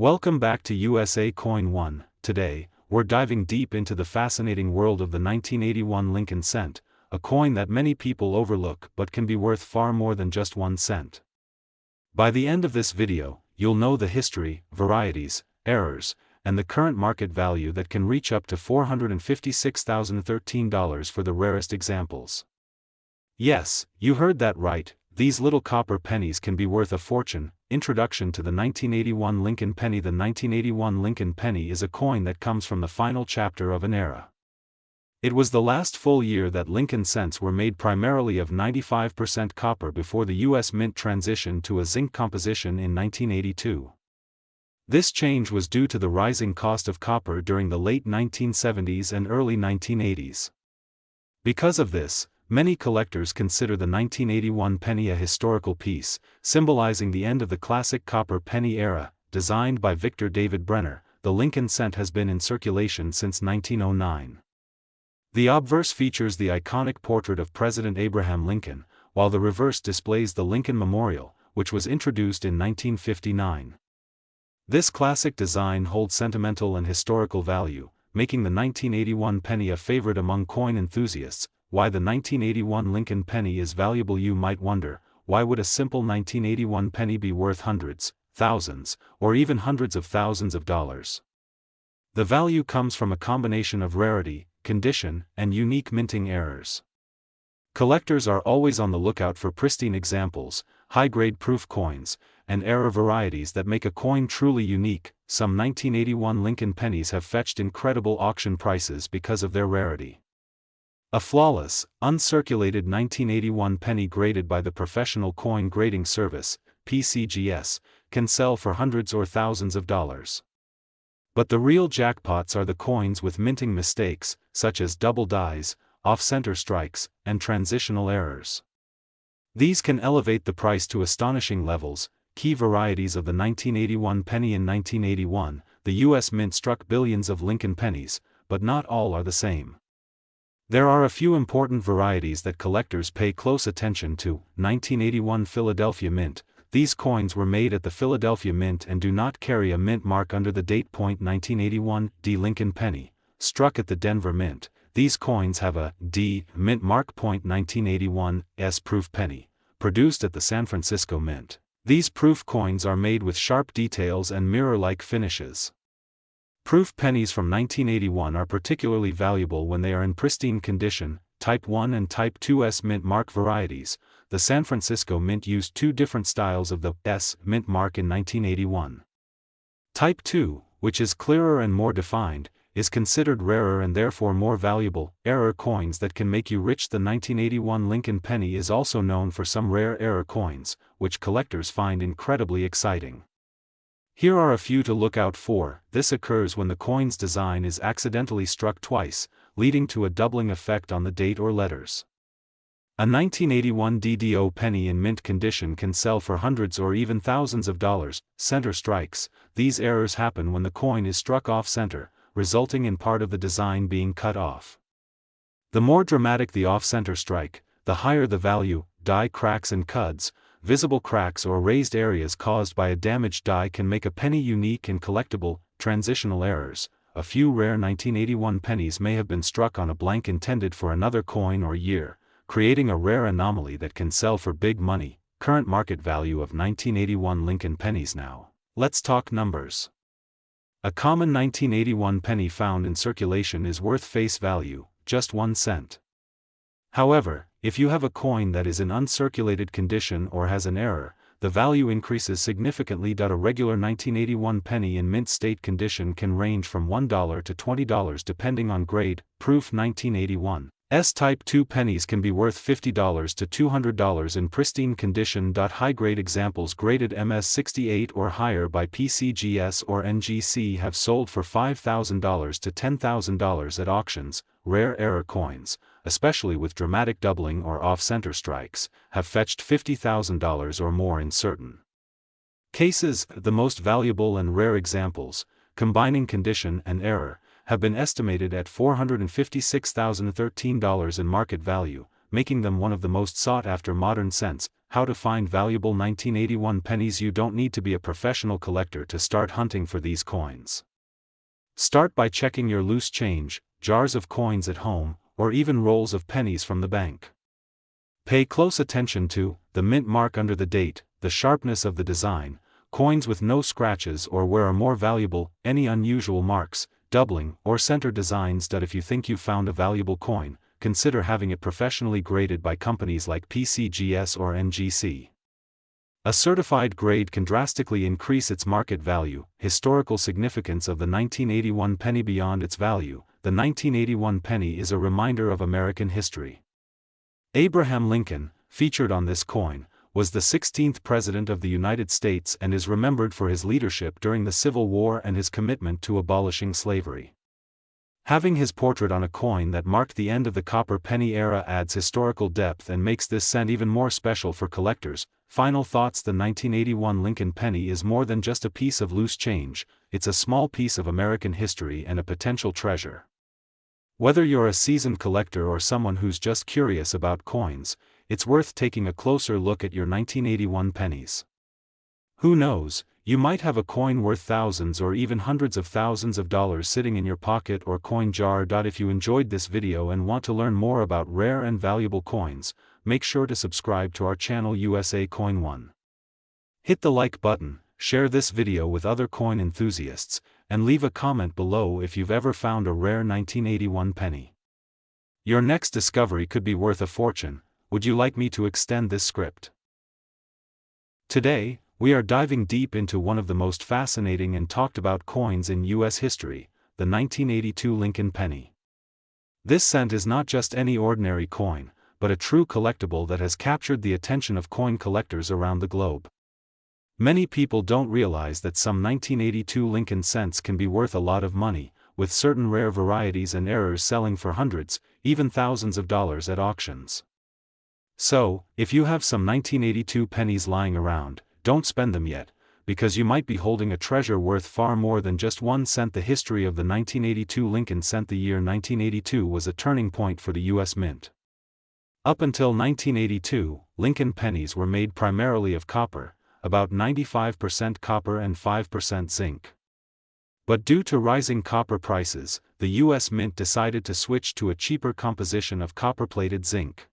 Welcome back to USA Coin 1. Today, we're diving deep into the fascinating world of the 1981 Lincoln cent, a coin that many people overlook but can be worth far more than just 1 cent. By the end of this video, you'll know the history, varieties, errors, and the current market value that can reach up to $456,013 for the rarest examples. Yes, you heard that right, these little copper pennies can be worth a fortune. Introduction to the 1981 Lincoln Penny. The 1981 Lincoln Penny is a coin that comes from the final chapter of an era. It was the last full year that Lincoln cents were made primarily of 95% copper before the U.S. Mint transitioned to a zinc composition in 1982. This change was due to the rising cost of copper during the late 1970s and early 1980s. Because of this, many collectors consider the 1981 penny a historical piece, symbolizing the end of the classic copper penny era. Designed by Victor David Brenner, the Lincoln cent has been in circulation since 1909. The obverse features the iconic portrait of President Abraham Lincoln, while the reverse displays the Lincoln Memorial, which was introduced in 1959. This classic design holds sentimental and historical value, making the 1981 penny a favorite among coin enthusiasts. Why the 1981 Lincoln penny is valuable? You might wonder, why would a simple 1981 penny be worth hundreds, thousands, or even hundreds of thousands of dollars? The value comes from a combination of rarity, condition, and unique minting errors. Collectors are always on the lookout for pristine examples, high-grade proof coins, and error varieties that make a coin truly unique. Some 1981 Lincoln pennies have fetched incredible auction prices because of their rarity. A flawless, uncirculated 1981 penny graded by the Professional Coin Grading Service, PCGS, can sell for hundreds or thousands of dollars. But the real jackpots are the coins with minting mistakes, such as double dies, off-center strikes, and transitional errors. These can elevate the price to astonishing levels. Key varieties of the 1981 penny. In 1981, the U.S. Mint struck billions of Lincoln pennies, but not all are the same. There are a few important varieties that collectors pay close attention to. 1981 Philadelphia Mint. These coins were made at the Philadelphia Mint and do not carry a mint mark under the date. 1981 D Lincoln Penny. Struck at the Denver Mint. These coins have a D mint mark. 1981 S Proof Penny. Produced at the San Francisco Mint. These proof coins are made with sharp details and mirror-like finishes. Proof pennies from 1981 are particularly valuable when they are in pristine condition. Type 1 and Type 2 S mint mark varieties. The San Francisco Mint used two different styles of the S mint mark in 1981. Type 2, which is clearer and more defined, is considered rarer and therefore more valuable. Error coins that can make you rich. The 1981 Lincoln penny is also known for some rare error coins, which collectors find incredibly exciting. Here are a few to look out for. This occurs when the coin's design is accidentally struck twice, leading to a doubling effect on the date or letters. A 1981 DDO penny in mint condition can sell for hundreds or even thousands of dollars. Center strikes. These errors happen when the coin is struck off-center, resulting in part of the design being cut off. The more dramatic the off-center strike, the higher the value. Die cracks and cuds. Visible cracks or raised areas caused by a damaged die can make a penny unique and collectible. Transitional errors. A few rare 1981 pennies may have been struck on a blank intended for another coin or year, creating a rare anomaly that can sell for big money. Current market value of 1981 Lincoln pennies. Now, let's talk numbers. A common 1981 penny found in circulation is worth face value, just 1 cent. However, if you have a coin that is in uncirculated condition or has an error, the value increases significantly. A regular 1981 penny in mint state condition can range from $1 to $20 depending on grade. Proof 1981 S Type 2 pennies can be worth $50 to $200 in pristine condition. High-grade examples graded MS68 or higher by PCGS or NGC have sold for $5,000 to $10,000 at auctions. Rare error coins, especially with dramatic doubling or off-center strikes, have fetched $50,000 or more in certain cases. The most valuable and rare examples, combining condition and error, have been estimated at $456,013 in market value. making them one of the most sought-after modern cents. How to find valuable 1981 pennies. You don't need to be a professional collector to start hunting for these coins. Start by checking your loose change, jars of coins at home, or even rolls of pennies from the bank. Pay close attention to the mint mark under the date, the sharpness of the design, coins with no scratches or where are more valuable, any unusual marks, doubling, or center designs. If you think you found a valuable coin, consider having it professionally graded by companies like PCGS or NGC. A certified grade can drastically increase its market value. Historical significance of the 1981 penny. Beyond its value, the 1981 penny is a reminder of American history. Abraham Lincoln, featured on this coin, was the 16th President of the United States and is remembered for his leadership during the Civil War and his commitment to abolishing slavery. Having his portrait on a coin that marked the end of the copper penny era adds historical depth and makes this cent even more special for collectors. Final thoughts. The 1981 Lincoln penny is more than just a piece of loose change, it's a small piece of American history and a potential treasure. Whether you're a seasoned collector or someone who's just curious about coins, it's worth taking a closer look at your 1981 pennies. Who knows, you might have a coin worth thousands or even hundreds of thousands of dollars sitting in your pocket or coin jar. If you enjoyed this video and want to learn more about rare and valuable coins, make sure to subscribe to our channel USA Coin 1. Hit the like button, share this video with other coin enthusiasts, and leave a comment below if you've ever found a rare 1981 penny. Your next discovery could be worth a fortune. Would you like me to extend this script? Today, we are diving deep into one of the most fascinating and talked about coins in U.S. history, the 1982 Lincoln penny. This cent is not just any ordinary coin, but a true collectible that has captured the attention of coin collectors around the globe. Many people don't realize that some 1982 Lincoln cents can be worth a lot of money, with certain rare varieties and errors selling for hundreds, even thousands of dollars at auctions. So, if you have some 1982 pennies lying around, don't spend them yet, because you might be holding a treasure worth far more than just 1 cent. The history of the 1982 Lincoln cent. The year 1982 was a turning point for the U.S. Mint. Up until 1982, Lincoln pennies were made primarily of copper, about 95% copper and 5% zinc. But due to rising copper prices, the U.S. Mint decided to switch to a cheaper composition of copper-plated zinc.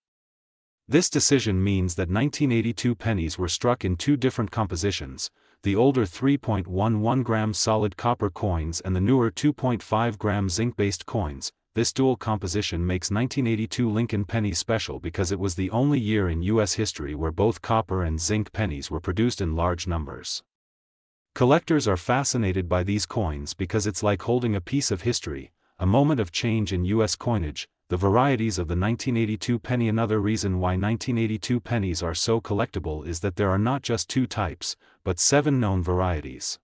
This decision means that 1982 pennies were struck in 2 different compositions, the older 3.11 gram solid copper coins and the newer 2.5 gram zinc-based coins. This dual composition makes 1982 Lincoln penny special because it was the only year in U.S. history where both copper and zinc pennies were produced in large numbers. Collectors are fascinated by these coins because it's like holding a piece of history, a moment of change in U.S. coinage. The varieties of the 1982 penny. Another reason why 1982 pennies are so collectible is that there are not just 2 types, but 7 known varieties.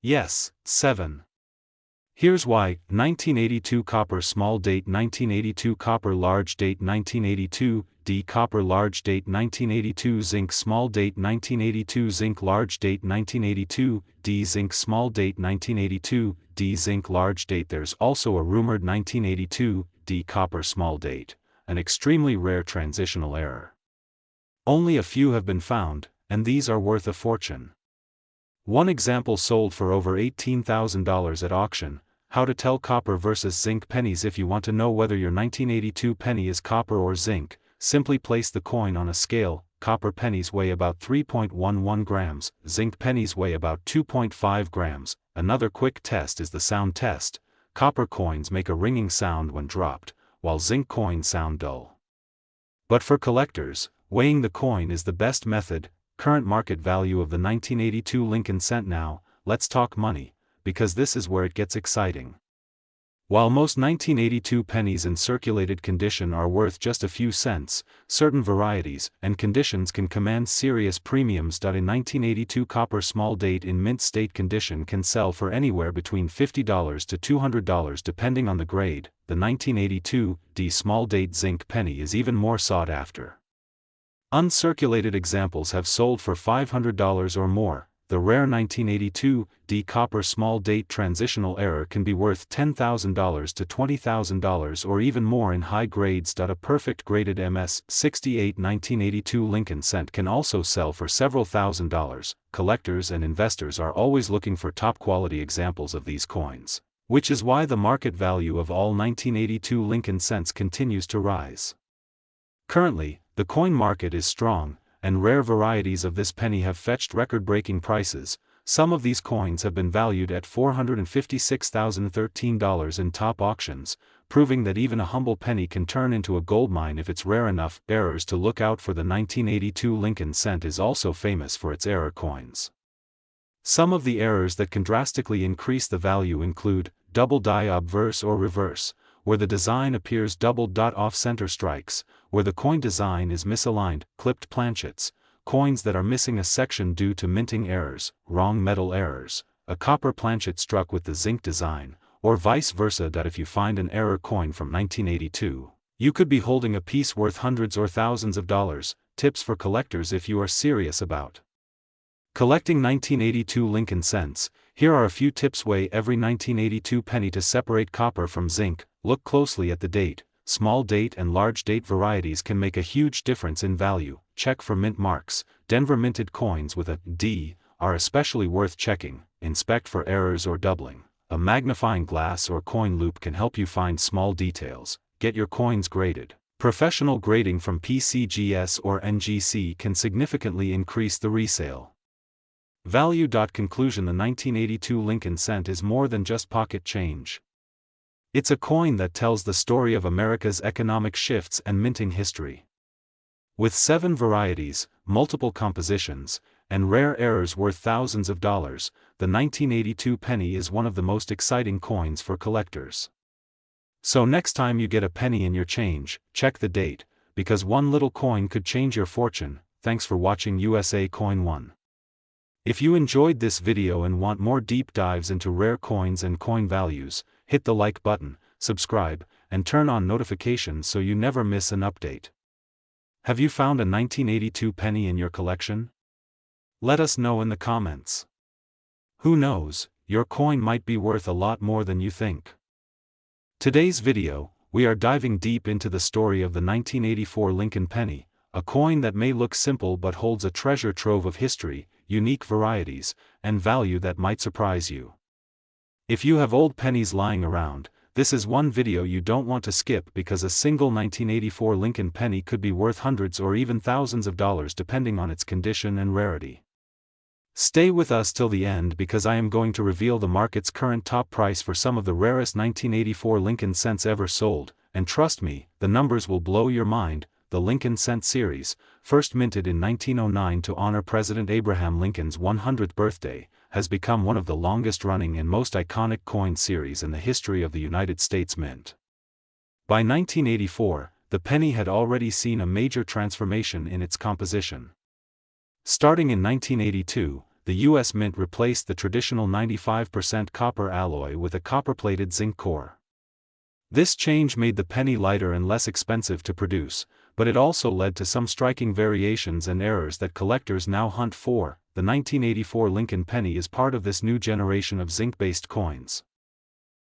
Yes, 7. Here's why: 1982 copper small date, 1982 copper large date, 1982 D copper large date, 1982 zinc small date, 1982 zinc large date, 1982 D zinc small date, 1982 D zinc large date. There's also a rumored 1982 D copper small date, an extremely rare transitional error. Only a few have been found, and these are worth a fortune. One example sold for over $18,000 at auction. How to tell copper versus zinc pennies. If you want to know whether your 1982 penny is copper or zinc, simply place the coin on a scale. Copper pennies weigh about 3.11 grams, zinc pennies weigh about 2.5 grams. Another quick test is the sound test. Copper coins make a ringing sound when dropped, while zinc coins sound dull. But for collectors, weighing the coin is the best method. Current market value of the 1982 Lincoln cent. Now, let's talk money, because this is where it gets exciting. While most 1982 pennies in circulated condition are worth just a few cents, certain varieties and conditions can command serious premiums. In 1982 copper small date in mint state condition can sell for anywhere between $50 to $200 depending on the grade. The 1982 D small date zinc penny is even more sought after. Uncirculated examples have sold for $500 or more. the rare 1982 D copper small date transitional error can be worth $10,000 to $20,000 or even more in high grades. A perfect graded MS-68 1982 Lincoln cent can also sell for several $1,000s. Collectors and investors are always looking for top quality examples of these coins, which is why the market value of all 1982 Lincoln cents continues to rise. Currently, the coin market is strong, and rare varieties of this penny have fetched record-breaking prices. Some of these coins have been valued at $456,013 in top auctions, proving that even a humble penny can turn into a goldmine if it's rare enough. Errors to look out for. The 1982 Lincoln cent is also famous for its error coins. Some of the errors that can drastically increase the value include double die obverse or reverse, where the design appears doubled. Off-center strikes, where the coin design is misaligned. Clipped planchets, coins that are missing a section due to minting errors. Wrong metal errors, a copper planchet struck with the zinc design, or vice versa. If you find an error coin from 1982, you could be holding a piece worth hundreds or thousands of dollars. Tips for collectors if you are serious about collecting 1982 Lincoln cents. Here are a few tips. Weigh every 1982 penny to separate copper from zinc. Look closely at the date. Small date and large date varieties can make a huge difference in value. Check for mint marks. Denver minted coins with a D are especially worth checking. Inspect for errors or doubling. A magnifying glass or coin loop can help you find small details. Get your coins graded. Professional grading from PCGS or NGC can significantly increase the resale value. Conclusion: the 1982 Lincoln cent is more than just pocket change. It's a coin that tells the story of America's economic shifts and minting history. With 7 varieties, multiple compositions, and rare errors worth thousands of dollars, the 1982 penny is one of the most exciting coins for collectors. So next time you get a penny in your change, check the date, because one little coin could change your fortune. Thanks for watching USA Coin 1. If you enjoyed this video and want more deep dives into rare coins and coin values, hit the like button, subscribe, and turn on notifications so you never miss an update. Have you found a 1982 penny in your collection? Let us know in the comments. Who knows, your coin might be worth a lot more than you think. Today's video, we are diving deep into the story of the 1984 Lincoln penny, a coin that may look simple but holds a treasure trove of history, unique varieties, and value that might surprise you. If you have old pennies lying around, this is one video you don't want to skip, because a single 1984 Lincoln penny could be worth hundreds or even thousands of dollars depending on its condition and rarity. Stay with us till the end, because I am going to reveal the market's current top price for some of the rarest 1984 Lincoln cents ever sold, and trust me, the numbers will blow your mind. The Lincoln Cent series, first minted in 1909 to honor President Abraham Lincoln's 100th birthday, has become one of the longest-running and most iconic coin series in the history of the United States Mint. By 1984, the penny had already seen a major transformation in its composition. Starting in 1982, the U.S. Mint replaced the traditional 95% copper alloy with a copper-plated zinc core. This change made the penny lighter and less expensive to produce, but it also led to some striking variations and errors that collectors now hunt for. The 1984 Lincoln penny is part of this new generation of zinc-based coins.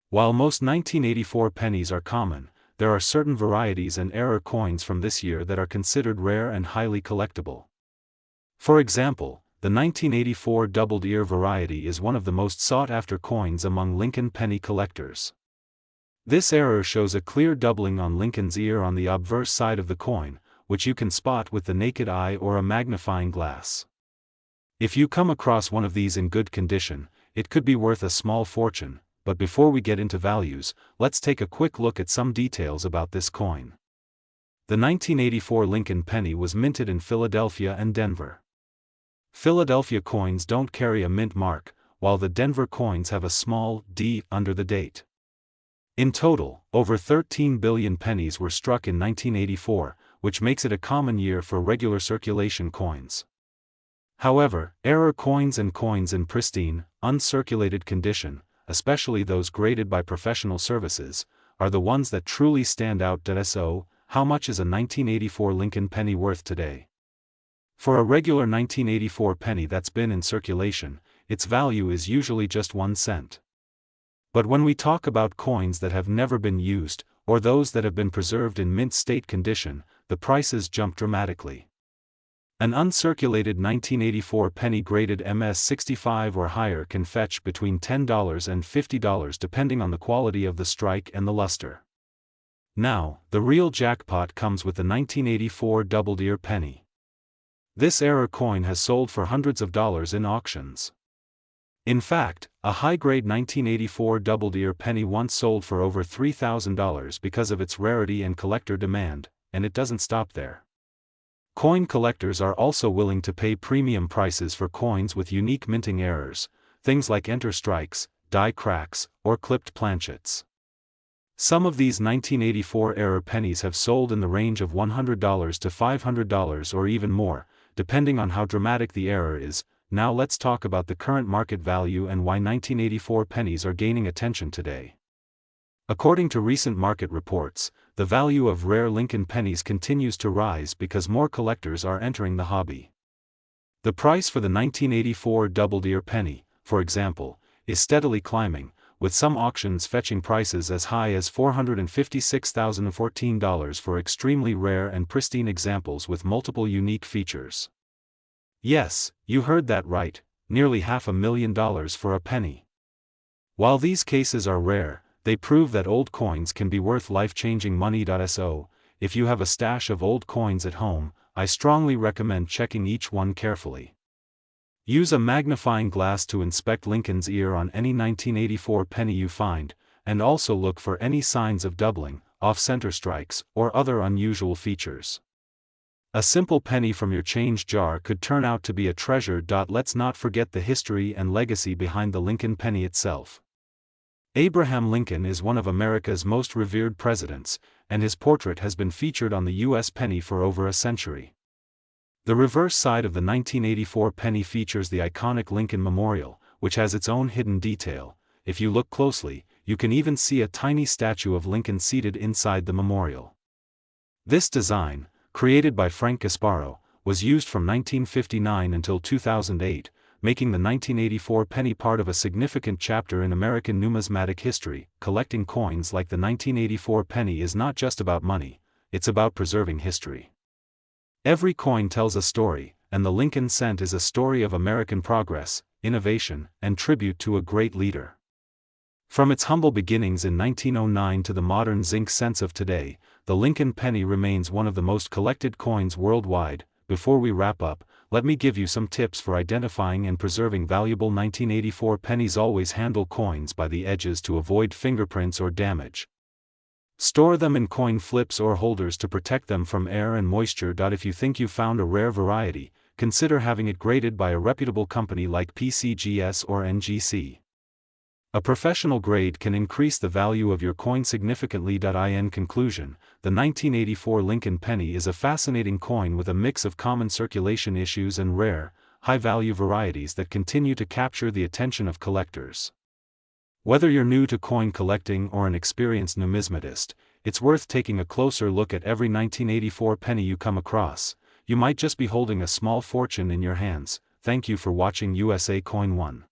While most 1984 pennies are common, there are certain varieties and error coins from this year that are considered rare and highly collectible. For example, the 1984 doubled ear variety is one of the most sought-after coins among Lincoln penny collectors. This error shows a clear doubling on Lincoln's ear on the obverse side of the coin, which you can spot with the naked eye or a magnifying glass. If you come across one of these in good condition, it could be worth a small fortune. But before we get into values, let's take a quick look at some details about this coin. The 1984 Lincoln penny was minted in Philadelphia and Denver. Philadelphia coins don't carry a mint mark, while the Denver coins have a small D under the date. In total, over 13 billion pennies were struck in 1984, which makes it a common year for regular circulation coins. However, error coins and coins in pristine, uncirculated condition, especially those graded by professional services, are the ones that truly stand out. So, how much is a 1984 Lincoln penny worth today? For a regular 1984 penny that's been in circulation, its value is usually just 1 cent. But when we talk about coins that have never been used, or those that have been preserved in mint state condition, the prices jump dramatically. An uncirculated 1984 penny graded MS-65 or higher can fetch between $10 and $50 depending on the quality of the strike and the luster. Now, the real jackpot comes with the 1984 Double Deer penny. This error coin has sold for hundreds of dollars in auctions. In fact, a high-grade 1984 Double Deer penny once sold for over $3,000 because of its rarity and collector demand, and it doesn't stop there. Coin collectors are also willing to pay premium prices for coins with unique minting errors, things like enter strikes, die cracks, or clipped planchets. Some of these 1984 error pennies have sold in the range of $100 to $500 or even more, depending on how dramatic the error is. Now let's talk about the current market value and why 1984 pennies are gaining attention today. According to recent market reports, the value of rare Lincoln pennies continues to rise because more collectors are entering the hobby. The price for the 1984 Double Deer penny, for example, is steadily climbing, with some auctions fetching prices as high as $456,014 for extremely rare and pristine examples with multiple unique features. Yes, you heard that right, nearly $500,000 for a penny. While these cases are rare, they prove that old coins can be worth life-changing money. So, if you have a stash of old coins at home, I strongly recommend checking each one carefully. Use a magnifying glass to inspect Lincoln's ear on any 1984 penny you find, and also look for any signs of doubling, off-center strikes, or other unusual features. A simple penny from your change jar could turn out to be a treasure. Let's not forget the history and legacy behind the Lincoln penny itself. Abraham Lincoln is one of America's most revered presidents, and his portrait has been featured on the U.S. penny for over a century. The reverse side of the 1984 penny features the iconic Lincoln Memorial, which has its own hidden detail. If you look closely, you can even see a tiny statue of Lincoln seated inside the memorial. This design, created by Frank Gasparo, was used from 1959 until 2008, making the 1984 penny part of a significant chapter in American numismatic history. Collecting coins like the 1984 penny is not just about money, it's about preserving history. Every coin tells a story, and the Lincoln cent is a story of American progress, innovation, and tribute to a great leader. From its humble beginnings in 1909 to the modern zinc cents of today, the Lincoln penny remains one of the most collected coins worldwide. Before we wrap up, let me give you some tips for identifying and preserving valuable 1984 pennies. Always handle coins by the edges to avoid fingerprints or damage. Store them in coin flips or holders to protect them from air and moisture. If you think you found a rare variety, consider having it graded by a reputable company like PCGS or NGC. A professional grade can increase the value of your coin significantly. In conclusion, the 1984 Lincoln penny is a fascinating coin with a mix of common circulation issues and rare, high-value varieties that continue to capture the attention of collectors. Whether you're new to coin collecting or an experienced numismatist, it's worth taking a closer look at every 1984 penny you come across. You might just be holding a small fortune in your hands. Thank you for watching USA Coin 1.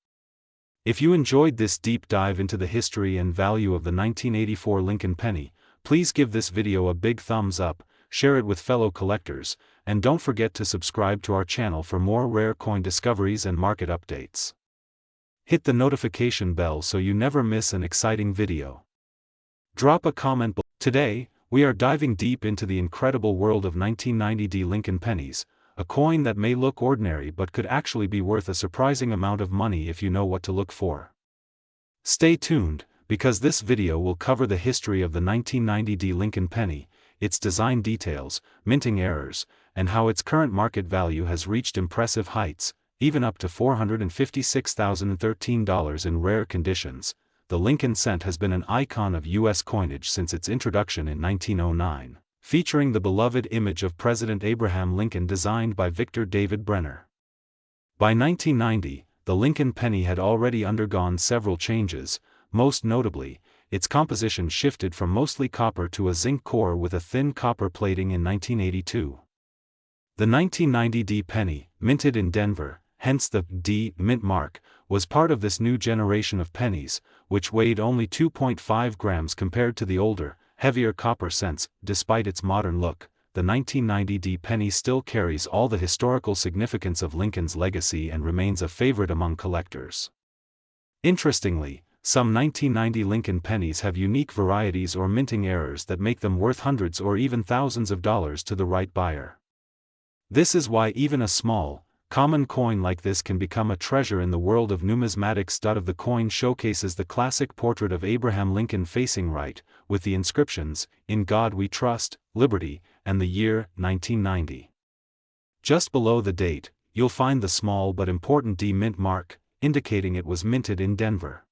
If you enjoyed this deep dive into the history and value of the 1984 Lincoln penny, please give this video a big thumbs up, share it with fellow collectors, and don't forget to subscribe to our channel for more rare coin discoveries and market updates. Hit the notification bell so you never miss an exciting video. Drop a comment below. Today, we are diving deep into the incredible world of 1990 Lincoln pennies, a coin that may look ordinary but could actually be worth a surprising amount of money if you know what to look for. Stay tuned, because this video will cover the history of the 1990 Lincoln penny, its design details, minting errors, and how its current market value has reached impressive heights, even up to $456,013 in rare conditions. The Lincoln cent has been an icon of U.S. coinage since its introduction in 1909, featuring the beloved image of President Abraham Lincoln designed by Victor David Brenner. By 1990, the Lincoln penny had already undergone several changes. Most notably, its composition shifted from mostly copper to a zinc core with a thin copper plating in 1982. The 1990 D penny, minted in Denver, hence the D mint mark, was part of this new generation of pennies, which weighed only 2.5 grams compared to the older, heavier copper cents. Despite its modern look, the 1990 D penny still carries all the historical significance of Lincoln's legacy and remains a favorite among collectors. Interestingly, some 1990 Lincoln pennies have unique varieties or minting errors that make them worth hundreds or even thousands of dollars to the right buyer. This is why even a small, common coin like this can become a treasure in the world of numismatics. Of the coin showcases the classic portrait of Abraham Lincoln facing right, with the inscriptions, "In God We Trust, Liberty," and the year, 1990. Just below the date, you'll find the small but important D mint mark, indicating it was minted in Denver.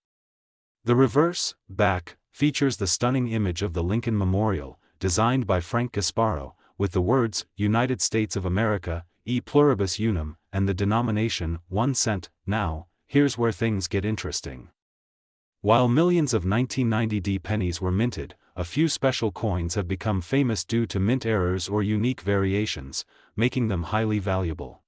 The reverse, back, features the stunning image of the Lincoln Memorial, designed by Frank Gasparo, with the words, "United States of America, e pluribus unum," and the denomination, 1 cent. Now, here's where things get interesting. While millions of 1990 D pennies were minted, a few special coins have become famous due to mint errors or unique variations, making them highly valuable.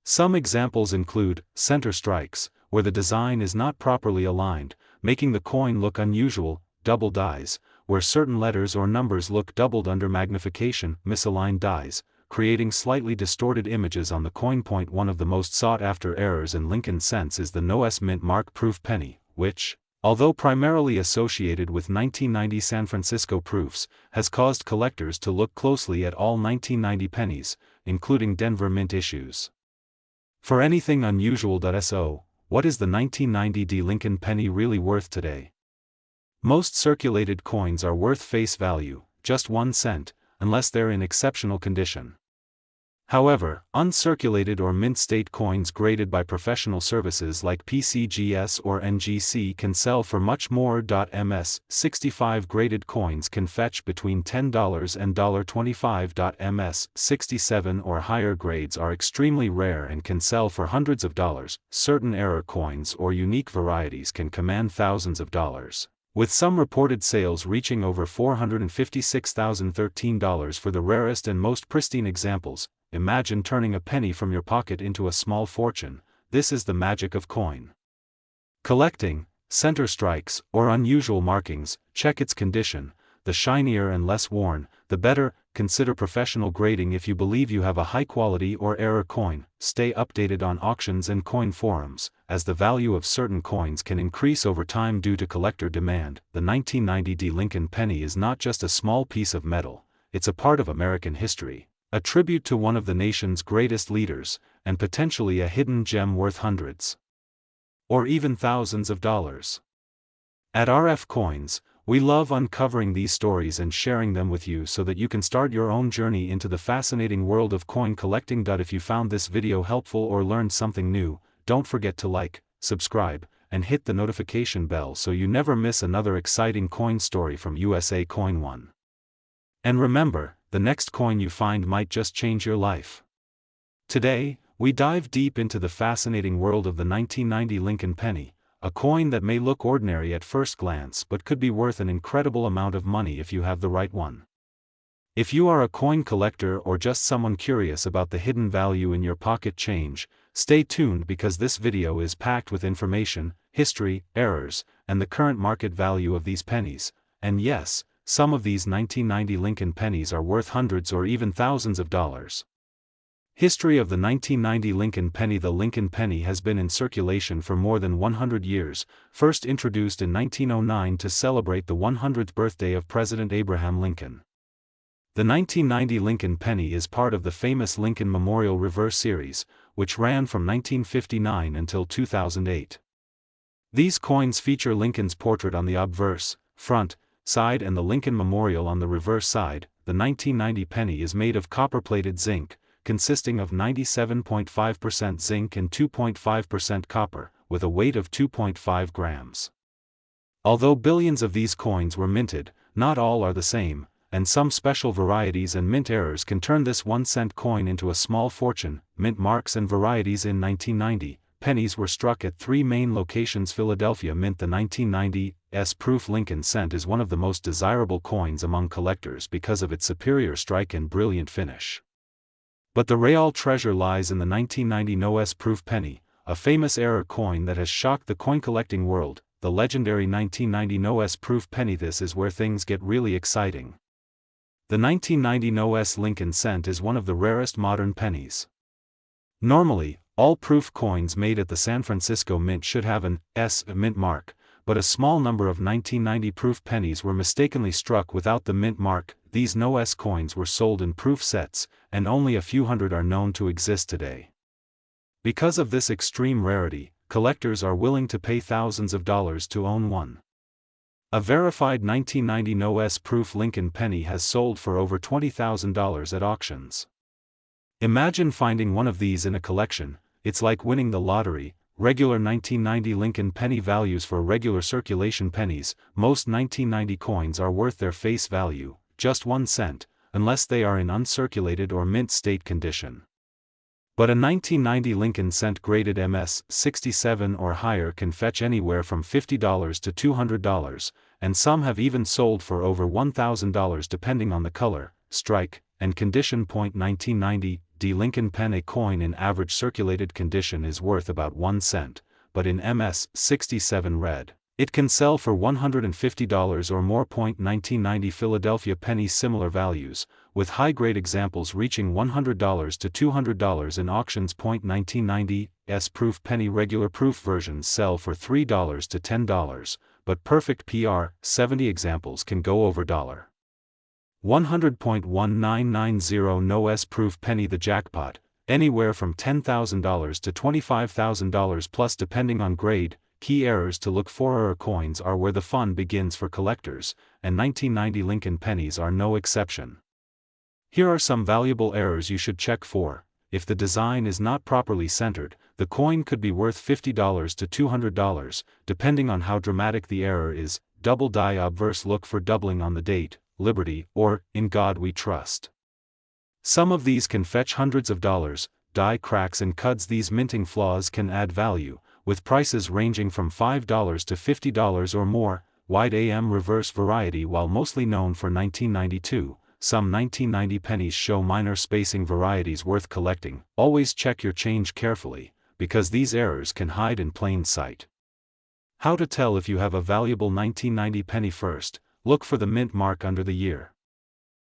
Some examples include center strikes, where the design is not properly aligned, making the coin look unusual; double dies, where certain letters or numbers look doubled under magnification; misaligned dies, creating slightly distorted images on the coin. One of the most sought-after errors in Lincoln cents is the No-S mint mark proof penny, which, although primarily associated with 1990 San Francisco proofs, has caused collectors to look closely at all 1990 pennies, including Denver mint issues. For anything unusual. So, what is the 1990 D Lincoln penny really worth today? Most circulated coins are worth face value, just 1 cent, unless they're in exceptional condition. However, uncirculated or mint state coins graded by professional services like PCGS or NGC can sell for much more. MS 65 graded coins can fetch between $10 and $25. MS 67 or higher grades are extremely rare and can sell for hundreds of dollars. Certain error coins or unique varieties can command thousands of dollars, with some reported sales reaching over $456,013 for the rarest and most pristine examples. Imagine turning a penny from your pocket into a small fortune. This is the magic of coin collecting. Center strikes, or unusual markings, check its condition. The shinier and less worn, the better. Consider professional grading if you believe you have a high-quality or error coin. Stay updated on auctions and coin forums, as the value of certain coins can increase over time due to collector demand. The 1990 D Lincoln penny is not just a small piece of metal, it's a part of American history, a tribute to one of the nation's greatest leaders, and potentially a hidden gem worth hundreds or even thousands of dollars. At RF Coins, we love uncovering these stories and sharing them with you so that you can start your own journey into the fascinating world of coin collecting. If you found this video helpful or learned something new, don't forget to like, subscribe, and hit the notification bell so you never miss another exciting coin story from USA Coin One. And remember, the next coin you find might just change your life. Today, we dive deep into the fascinating world of the 1990 Lincoln penny, a coin that may look ordinary at first glance but could be worth an incredible amount of money if you have the right one. If you are a coin collector or just someone curious about the hidden value in your pocket change, stay tuned because this video is packed with information, history, errors, and the current market value of these pennies. And yes, some of these 1990 Lincoln pennies are worth hundreds or even thousands of dollars. History of the 1990 Lincoln penny. The Lincoln penny has been in circulation for more than 100 years, first introduced in 1909 to celebrate the 100th birthday of President Abraham Lincoln. The 1990 Lincoln penny is part of the famous Lincoln Memorial Reverse Series, which ran from 1959 until 2008. These coins feature Lincoln's portrait on the obverse, front, side and the Lincoln Memorial on the reverse side. The 1990 penny is made of copper-plated zinc, consisting of 97.5% zinc and 2.5% copper, with a weight of 2.5 grams. Although billions of these coins were minted, not all are the same, and some special varieties and mint errors can turn this 1-cent coin into a small fortune. Mint marks and varieties. In 1990, pennies were struck at 3 main locations. Philadelphia Mint. The 1990 S-proof Lincoln cent is one of the most desirable coins among collectors because of its superior strike and brilliant finish. But the real treasure lies in the 1990 no-S proof penny, a famous error coin that has shocked the coin-collecting world, the legendary 1990 no-S proof penny. This is where things get really exciting. The 1990 no-S Lincoln cent is one of the rarest modern pennies. Normally, all proof coins made at the San Francisco Mint should have an S mint mark, but a small number of 1990 proof pennies were mistakenly struck without the mint mark. These no-S coins were sold in proof sets, and only a few hundred are known to exist today. Because of this extreme rarity, collectors are willing to pay thousands of dollars to own one. A verified 1990 no-S proof Lincoln penny has sold for over $20,000 at auctions. Imagine finding one of these in a collection. It's like winning the lottery. Regular 1990 Lincoln penny values for regular circulation pennies. Most 1990 coins are worth their face value, just 1 cent, unless they are in uncirculated or mint state condition. But a 1990 Lincoln cent graded MS 67 or higher can fetch anywhere from $50 to $200, and some have even sold for over $1,000 depending on the color, strike, and condition. 1990 D Lincoln pen. A coin in average circulated condition is worth about 1 cent, but in MS 67 red, it can sell for $150 or more. 1990 Philadelphia penny. Similar values, with high-grade examples reaching $100 to $200 in auctions. 1990 S proof penny. Regular proof versions sell for $3 to $10, but perfect PR 70 examples can go over $100. 1990 no-S proof penny. The jackpot, anywhere from $10,000 to $25,000 plus depending on grade. Key errors to look for. Error coins are where the fun begins for collectors, and 1990 Lincoln pennies are no exception. Here are some valuable errors you should check for. If the design is not properly centered, the coin could be worth $50 to $200, depending on how dramatic the error is. Double die. Obverse. Look for doubling on the date, Liberty, or In God We Trust. Some of these can fetch hundreds of dollars. Die cracks and cuds. These minting flaws can add value, with prices ranging from $5 to $50 or more. Wide AM reverse variety. While mostly known for 1992, some 1990 pennies show minor spacing varieties worth collecting. Always check your change carefully, because these errors can hide in plain sight. How to tell if you have a valuable 1990 penny? First, look for the mint mark under the year.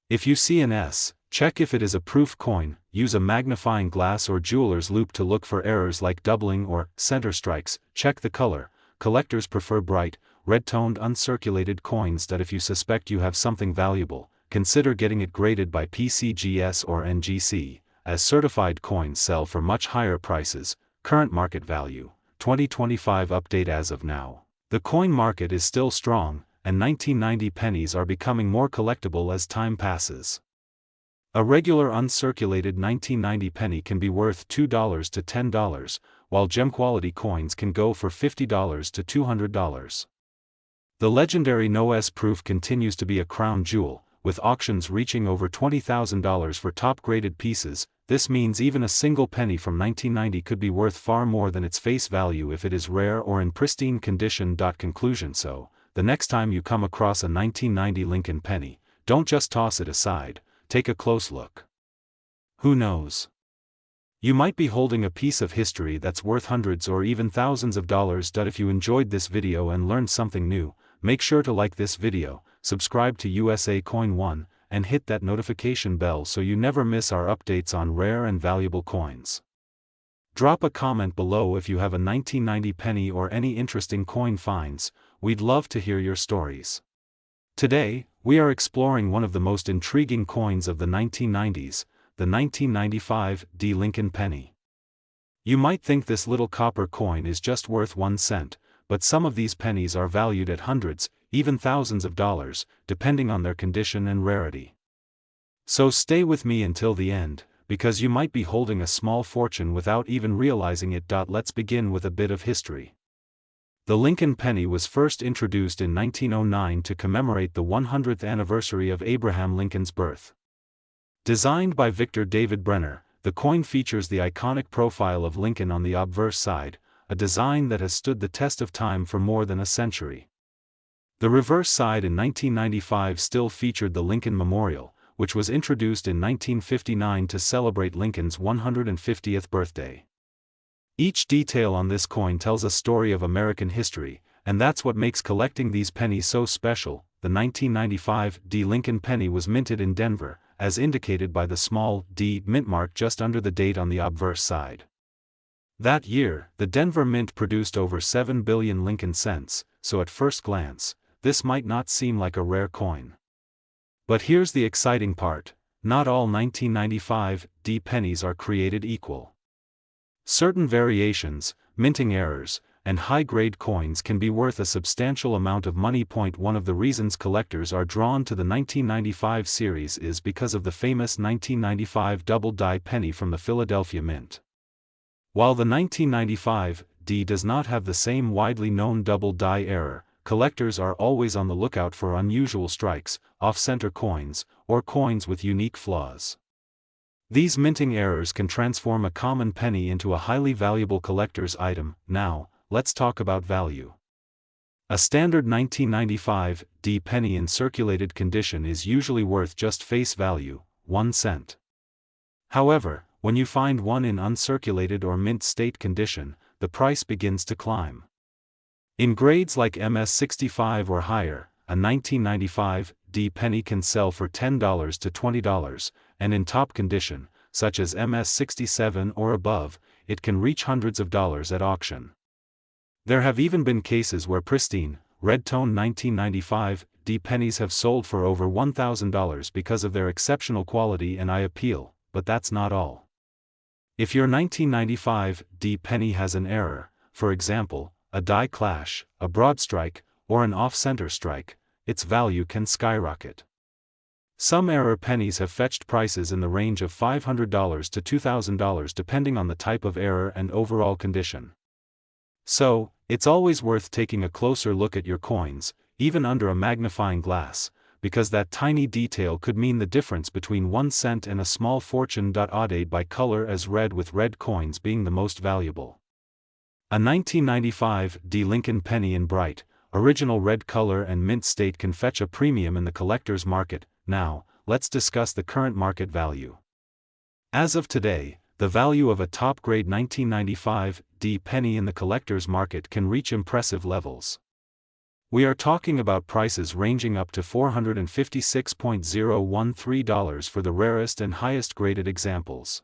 If you see an S, check if it is a proof coin. Use a magnifying glass or jeweler's loupe to look for errors like doubling or center strikes. Check the color. Collectors prefer bright, red-toned uncirculated coins. That if you suspect you have something valuable, consider getting it graded by PCGS or NGC, as certified coins sell for much higher prices. Current market value, 2025 update. As of now, the coin market is still strong, and 1990 pennies are becoming more collectible as time passes. A regular uncirculated 1990 penny can be worth $2 to $10, while gem-quality coins can go for $50 to $200. The legendary no-S proof continues to be a crown jewel, with auctions reaching over $20,000 for top-graded pieces. This means even a single penny from 1990 could be worth far more than its face value if it is rare or in pristine condition. Conclusion. So, the next time you come across a 1990 Lincoln penny, don't just toss it aside, take a close look. Who knows? You might be holding a piece of history that's worth hundreds or even thousands of dollars. If you enjoyed this video and learned something new, make sure to like this video, subscribe to USA Coin One, and hit that notification bell so you never miss our updates on rare and valuable coins. Drop a comment below if you have a 1990 penny or any interesting coin finds. We'd love to hear your stories. Today, we are exploring one of the most intriguing coins of the 1990s, the 1995 D Lincoln penny. You might think this little copper coin is just worth 1 cent, but some of these pennies are valued at hundreds, even thousands of dollars, depending on their condition and rarity. So stay with me until the end, because you might be holding a small fortune without even realizing it. Let's begin with a bit of history. The Lincoln penny was first introduced in 1909 to commemorate the 100th anniversary of Abraham Lincoln's birth. Designed by Victor David Brenner, the coin features the iconic profile of Lincoln on the obverse side, a design that has stood the test of time for more than a century. The reverse side in 1995 still featured the Lincoln Memorial, which was introduced in 1959 to celebrate Lincoln's 150th birthday. Each detail on this coin tells a story of American history, and that's what makes collecting these pennies so special. The 1995 D Lincoln penny was minted in Denver, as indicated by the small D mint mark just under the date on the obverse side. That year, the Denver Mint produced over 7 billion Lincoln cents, so at first glance, this might not seem like a rare coin. But here's the exciting part: not all 1995 D pennies are created equal. Certain variations, minting errors, and high-grade coins can be worth a substantial amount of money. One of the reasons collectors are drawn to the 1995 series is because of the famous 1995 double-die penny from the Philadelphia Mint. While the 1995 D does not have the same widely known double-die error, collectors are always on the lookout for unusual strikes, off-center coins, or coins with unique flaws. These minting errors can transform a common penny into a highly valuable collector's item. Now, let's talk about value. A standard 1995 D penny in circulated condition is usually worth just face value, 1 cent. However, when you find one in uncirculated or mint state condition, the price begins to climb. In grades like MS65 or higher, a 1995 D penny can sell for $10 to $20, and in top condition, such as MS67 or above, it can reach hundreds of dollars at auction. There have even been cases where pristine, red-tone 1995 D pennies have sold for over $1,000 because of their exceptional quality and eye appeal, but that's not all. If your 1995 D penny has an error, for example, a die clash, a broad strike, or an off-center strike, its value can skyrocket. Some error pennies have fetched prices in the range of $500 to $2,000 depending on the type of error and overall condition. So, it's always worth taking a closer look at your coins, even under a magnifying glass, because that tiny detail could mean the difference between 1 cent and a small fortune. Odded by color as red, with red coins being the most valuable. A 1995 D Lincoln penny in bright, original red color and mint state can fetch a premium in the collector's market. Now, let's discuss the current market value. As of today, the value of a top-grade 1995 D penny in the collector's market can reach impressive levels. We are talking about prices ranging up to $456.013 for the rarest and highest-graded examples.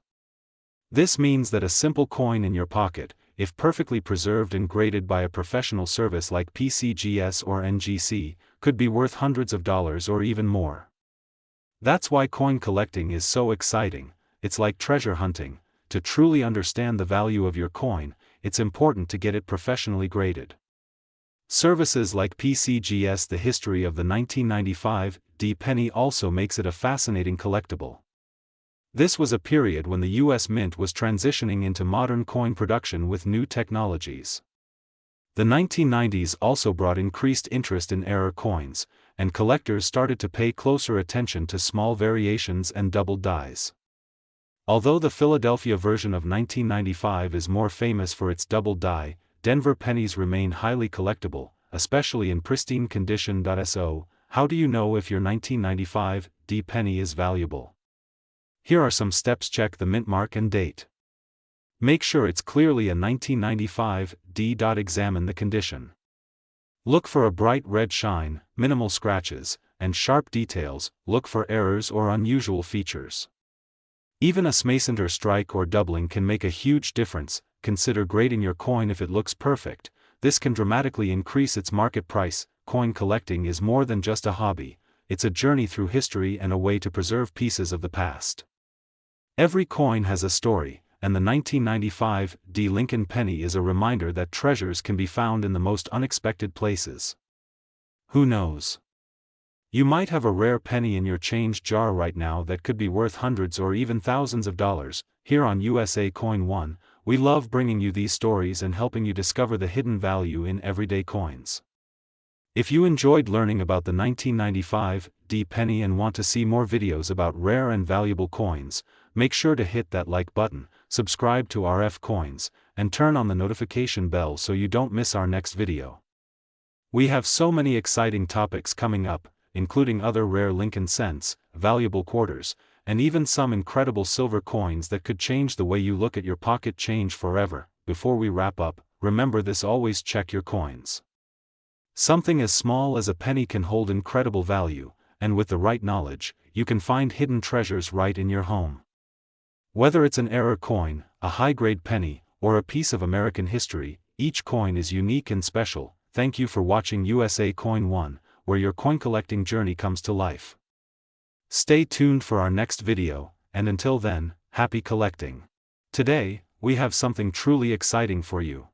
This means that a simple coin in your pocket, if perfectly preserved and graded by a professional service like PCGS or NGC, could be worth hundreds of dollars or even more. That's why coin collecting is so exciting. It's like treasure hunting. To truly understand the value of your coin, it's important to get it professionally graded. Services like PCGS. The history of the 1995 D penny also makes it a fascinating collectible. This was a period when the U.S. Mint was transitioning into modern coin production with new technologies. The 1990s also brought increased interest in error coins, and collectors started to pay closer attention to small variations and double dies. Although the Philadelphia version of 1995 is more famous for its double die, Denver pennies remain highly collectible, especially in pristine condition. So, how do you know if your 1995 D penny is valuable? Here are some steps. Check the mint mark and date. Make sure it's clearly a 1995 D. Examine the condition. Look for a bright red shine, minimal scratches, and sharp details. Look for errors or unusual features. Even a smacenter strike or doubling can make a huge difference. Consider grading your coin. If it looks perfect, this can dramatically increase its market price. Coin collecting is more than just a hobby, it's a journey through history and a way to preserve pieces of the past. Every coin has a story, and the 1995 D Lincoln penny is a reminder that treasures can be found in the most unexpected places. Who knows? You might have a rare penny in your change jar right now that could be worth hundreds or even thousands of dollars. Here on USA Coin One, we love bringing you these stories and helping you discover the hidden value in everyday coins. If you enjoyed learning about the 1995 D penny and want to see more videos about rare and valuable coins, make sure to hit that like button, subscribe to RF Coins, and turn on the notification bell so you don't miss our next video. We have so many exciting topics coming up, including other rare Lincoln cents, valuable quarters, and even some incredible silver coins that could change the way you look at your pocket change forever. Before we wrap up, remember this: always check your coins. Something as small as a penny can hold incredible value, and with the right knowledge, you can find hidden treasures right in your home. Whether it's an error coin, a high-grade penny, or a piece of American history, each coin is unique and special. Thank you for watching USA Coin 1, where your coin collecting journey comes to life. Stay tuned for our next video, and until then, happy collecting. Today, we have something truly exciting for you.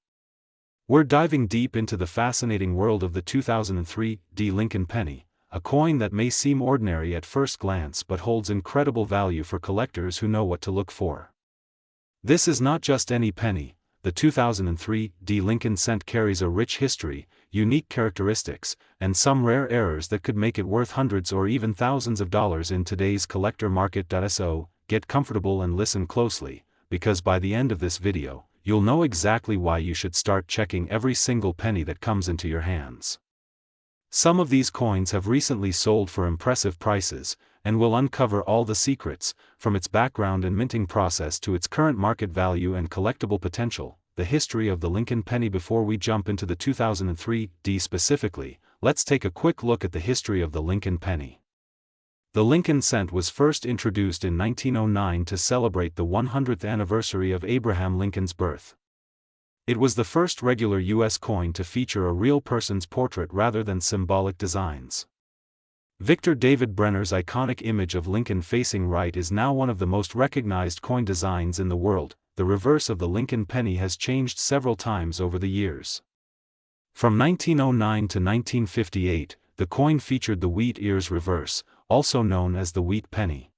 We're diving deep into the fascinating world of the 2003 Lincoln Penny, a coin that may seem ordinary at first glance but holds incredible value for collectors who know what to look for. This is not just any penny. The 2003 Lincoln cent carries a rich history, unique characteristics, and some rare errors that could make it worth hundreds or even thousands of dollars in today's collector market. So, get comfortable and listen closely, because by the end of this video, you'll know exactly why you should start checking every single penny that comes into your hands. Some of these coins have recently sold for impressive prices, and we'll uncover all the secrets, from its background and minting process to its current market value and collectible potential. The history of the Lincoln penny. Before we jump into the 2003 specifically, let's take a quick look at the history of the Lincoln penny. The Lincoln cent was first introduced in 1909 to celebrate the 100th anniversary of Abraham Lincoln's birth. It was the first regular U.S. coin to feature a real person's portrait rather than symbolic designs. Victor David Brenner's iconic image of Lincoln facing right is now one of the most recognized coin designs in the world. The reverse of the Lincoln penny has changed several times over the years. From 1909 to 1958, the coin featured the wheat ears reverse, also known as the wheat penny.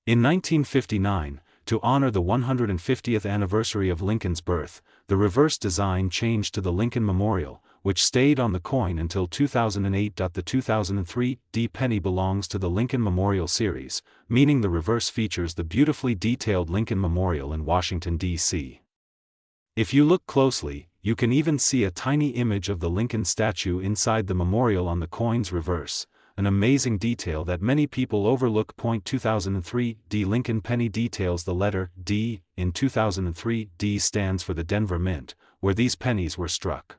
In 1959, to honor the 150th anniversary of Lincoln's birth, the reverse design changed to the Lincoln Memorial, which stayed on the coin until 2008. The 2003 penny belongs to the Lincoln Memorial series, meaning the reverse features the beautifully detailed Lincoln Memorial in Washington, D.C. If you look closely, you can even see a tiny image of the Lincoln statue inside the memorial on the coin's reverse, an amazing detail that many people overlook. 2003 Lincoln penny details the letter D in 2003. D stands for the Denver Mint, where these pennies were struck.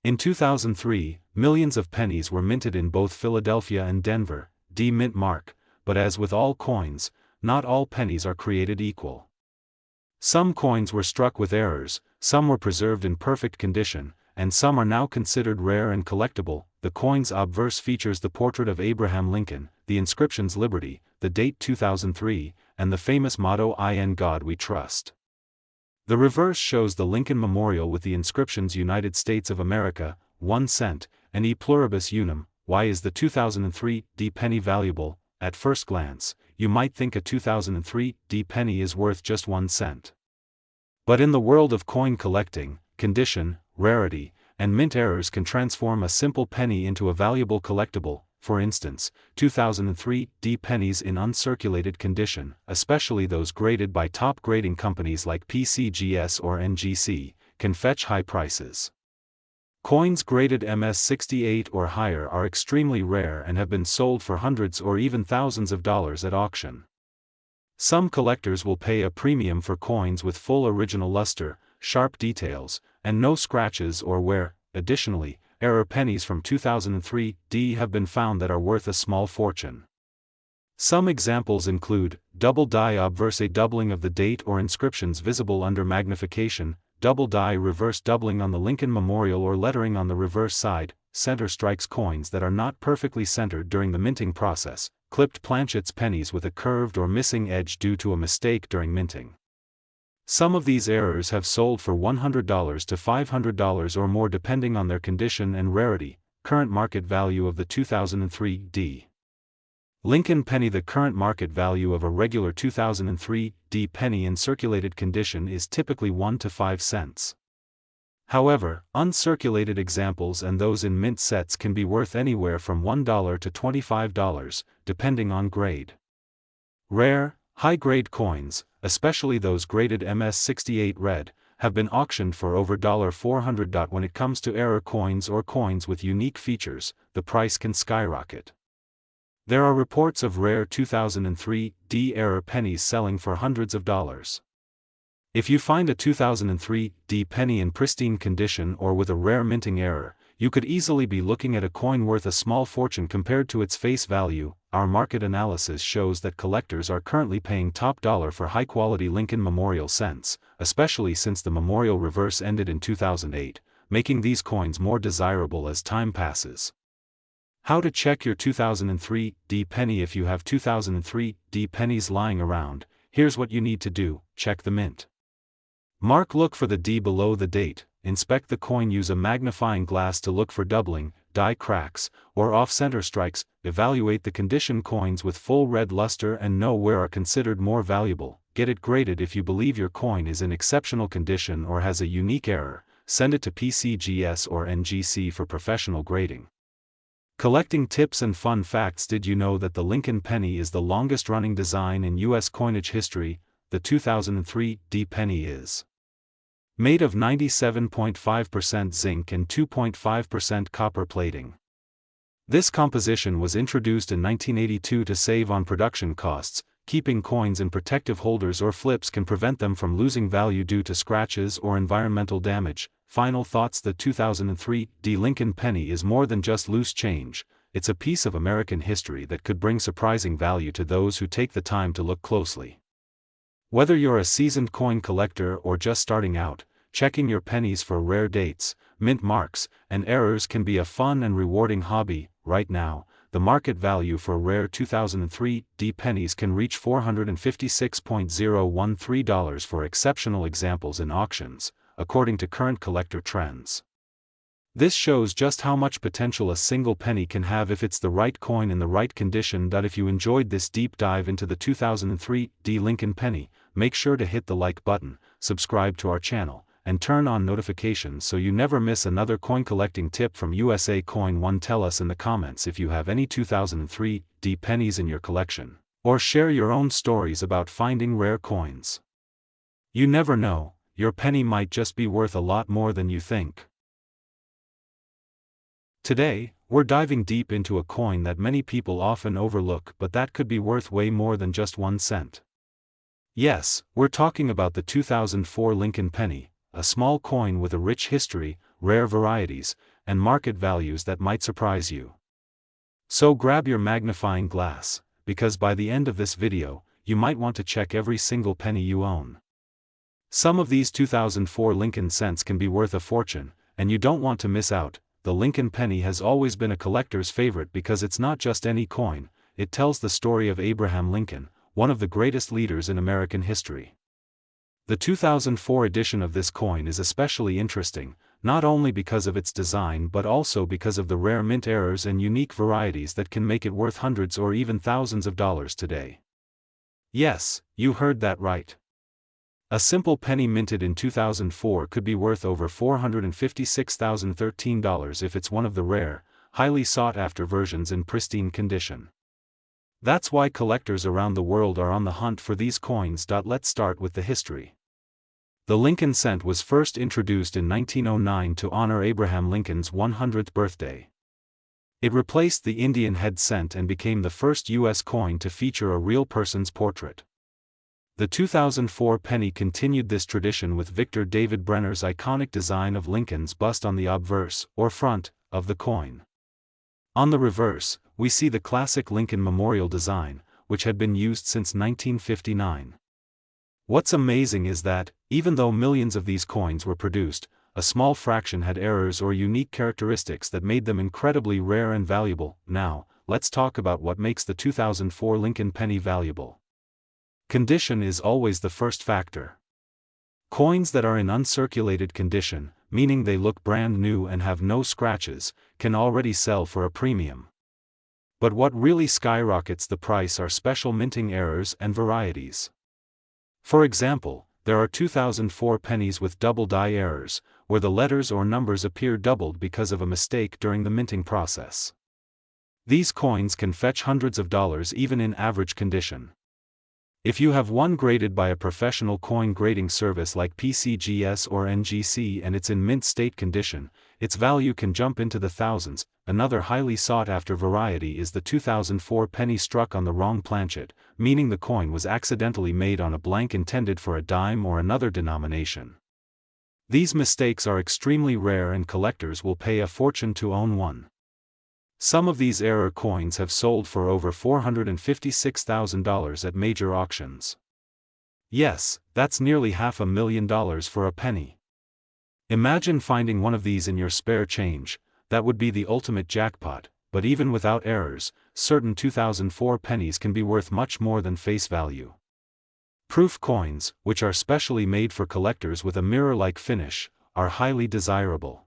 In 2003, millions of pennies were minted in both Philadelphia and Denver, D mint mark, but as with all coins, not all pennies are created equal. Some coins were struck with errors, some were preserved in perfect condition, and some are now considered rare and collectible. The coin's obverse features the portrait of Abraham Lincoln, the inscriptions Liberty, the date 2003, and the famous motto "In God We Trust." The reverse shows the Lincoln Memorial with the inscriptions United States of America, 1 cent, and E pluribus unum. Why is the 2003 penny valuable? At first glance, you might think a 2003 penny is worth just 1 cent. But in the world of coin collecting, condition, rarity, and mint errors can transform a simple penny into a valuable collectible. For instance, 2003 pennies in uncirculated condition, especially those graded by top grading companies like PCGS or NGC, can fetch high prices. Coins graded MS68 or higher are extremely rare and have been sold for hundreds or even thousands of dollars at auction. Some collectors will pay a premium for coins with full original luster, sharp details, and no scratches or wear. Additionally, error pennies from 2003 have been found that are worth a small fortune. Some examples include double die obverse, a doubling of the date or inscriptions visible under magnification, double die reverse, doubling on the Lincoln Memorial or lettering on the reverse side, center strikes, coins that are not perfectly centered during the minting process, clipped planchets, pennies with a curved or missing edge due to a mistake during minting. Some of these errors have sold for $100 to $500 or more depending on their condition and rarity. Current market value of the 2003 Lincoln penny. The current market value of a regular 2003 penny in circulated condition is typically 1 to 5 cents. However, uncirculated examples and those in mint sets can be worth anywhere from $1 to $25, depending on grade. Rare, high-grade coins, especially those graded MS68 red, have been auctioned for over $400. When it comes to error coins or coins with unique features, the price can skyrocket. There are reports of rare 2003 D error pennies selling for hundreds of dollars. If you find a 2003 D penny in pristine condition or with a rare minting error, you could easily be looking at a coin worth a small fortune compared to its face value. Our market analysis shows that collectors are currently paying top dollar for high-quality Lincoln Memorial cents, especially since the Memorial reverse ended in 2008, making these coins more desirable as time passes. How to check your 2003 D penny? If you have 2003 D pennies lying around, here's what you need to do: check the mint. Look for the D below the date. Inspect the coin. Use a magnifying glass to look for doubling, die cracks, or off-center strikes. Evaluate the condition. Coins with full red luster and no wear are considered more valuable. Get it graded. If you believe your coin is in exceptional condition or has a unique error, send it to PCGS or NGC for professional grading. Collecting tips and fun facts. Did you know that the Lincoln penny is the longest-running design in U.S. coinage history? The 2003 D penny is made of 97.5% zinc and 2.5% copper plating. This composition was introduced in 1982 to save on production costs. Keeping coins in protective holders or flips can prevent them from losing value due to scratches or environmental damage. Final thoughts: the 2003 D Lincoln penny is more than just loose change. It's a piece of American history that could bring surprising value to those who take the time to look closely. Whether you're a seasoned coin collector or just starting out, checking your pennies for rare dates, mint marks, and errors can be a fun and rewarding hobby. Right now, the market value for rare 2003 D pennies can reach $456.013 for exceptional examples in auctions, according to current collector trends. This shows just how much potential a single penny can have if it's the right coin in the right condition. If you enjoyed this deep dive into the 2003 D Lincoln penny, make sure to hit the like button, subscribe to our channel, and turn on notifications so you never miss another coin collecting tip from USA Coin One. Tell us in the comments if you have any 2003 D pennies in your collection, or share your own stories about finding rare coins. You never know, your penny might just be worth a lot more than you think. Today, we're diving deep into a coin that many people often overlook, but that could be worth way more than just 1 cent. Yes, we're talking about the 2004 Lincoln penny, a small coin with a rich history, rare varieties, and market values that might surprise you. So grab your magnifying glass, because by the end of this video, you might want to check every single penny you own. Some of these 2004 Lincoln cents can be worth a fortune, and you don't want to miss out. The Lincoln penny has always been a collector's favorite because it's not just any coin, it tells the story of Abraham Lincoln, one of the greatest leaders in American history. The 2004 edition of this coin is especially interesting, not only because of its design but also because of the rare mint errors and unique varieties that can make it worth hundreds or even thousands of dollars today. Yes, you heard that right. A simple penny minted in 2004 could be worth over $456,013 if it's one of the rare, highly sought-after versions in pristine condition. That's why collectors around the world are on the hunt for these coins. Let's start with the history. The Lincoln cent was first introduced in 1909 to honor Abraham Lincoln's 100th birthday. It replaced the Indian head cent and became the first U.S. coin to feature a real person's portrait. The 2004 penny continued this tradition with Victor David Brenner's iconic design of Lincoln's bust on the obverse, or front, of the coin. On the reverse, we see the classic Lincoln Memorial design, which had been used since 1959. What's amazing is that, even though millions of these coins were produced, a small fraction had errors or unique characteristics that made them incredibly rare and valuable. Now, let's talk about what makes the 2004 Lincoln penny valuable. Condition is always the first factor. Coins that are in uncirculated condition, meaning they look brand new and have no scratches, can already sell for a premium. But what really skyrockets the price are special minting errors and varieties. For example, there are 2004 pennies with double die errors, where the letters or numbers appear doubled because of a mistake during the minting process. These coins can fetch hundreds of dollars even in average condition. If you have one graded by a professional coin grading service like PCGS or NGC and it's in mint state condition, its value can jump into the thousands. Another highly sought-after variety is the 2004 penny struck on the wrong planchet, meaning the coin was accidentally made on a blank intended for a dime or another denomination. These mistakes are extremely rare and collectors will pay a fortune to own one. Some of these error coins have sold for over $456,000 at major auctions. Yes, that's nearly $500,000 for a penny. Imagine finding one of these in your spare change. That would be the ultimate jackpot, but even without errors, certain 2004 pennies can be worth much more than face value. Proof coins, which are specially made for collectors with a mirror-like finish, are highly desirable.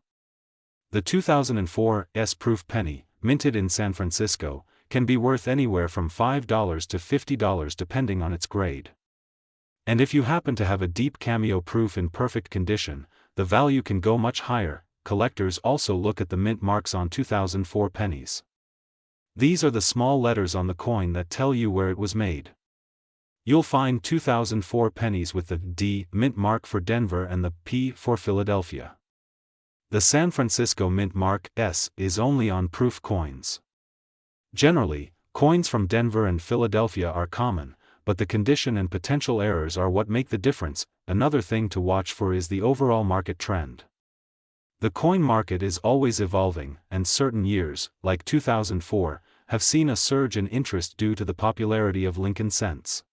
The 2004 S-proof penny, minted in San Francisco, can be worth anywhere from $5 to $50 depending on its grade. And if you happen to have a deep cameo proof in perfect condition, the value can go much higher. Collectors also look at the mint marks on 2004 pennies. These are the small letters on the coin that tell you where it was made. You'll find 2004 pennies with the D mint mark for Denver and the P for Philadelphia. The San Francisco mint mark S is only on proof coins. Generally, coins from Denver and Philadelphia are common, but the condition and potential errors are what make the difference. Another thing to watch for is the overall market trend. The coin market is always evolving, and certain years, like 2004, have seen a surge in interest due to the popularity of Lincoln cents.